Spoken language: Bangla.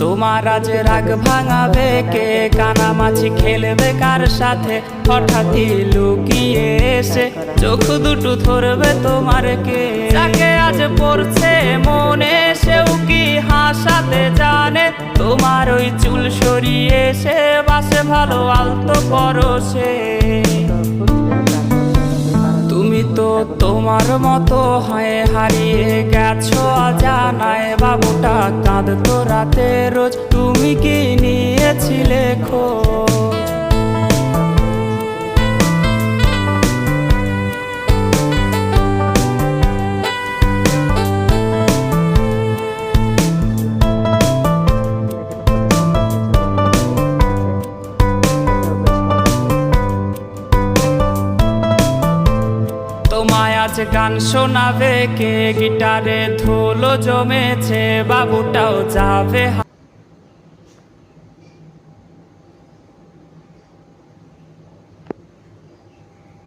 তোমার আজ রাগ ভাঙাবে কে, কানামাছি খেলবে কার সাথে, হঠাৎই লুকিয়ে এসে চোখ দুটো ধরবে তোমার কে। যাকে আজ পড়ছে মনে সেও কি হাসাতে জানে, তোমার ওই চুল সরিয়ে সে বাসে ভালো আলতো পরশে। তুমি তো তোমার মতো হয়ে হারিয়ে গেছো অজানায়, বাবুটা কাঁদতো রাতে রোজ, তুমি কি নিয়েছিলে খোঁজ? তোমায় আজ গান শোনাবে কে, গিটারে ধুলো জমেছে, বাবুটাও যাবে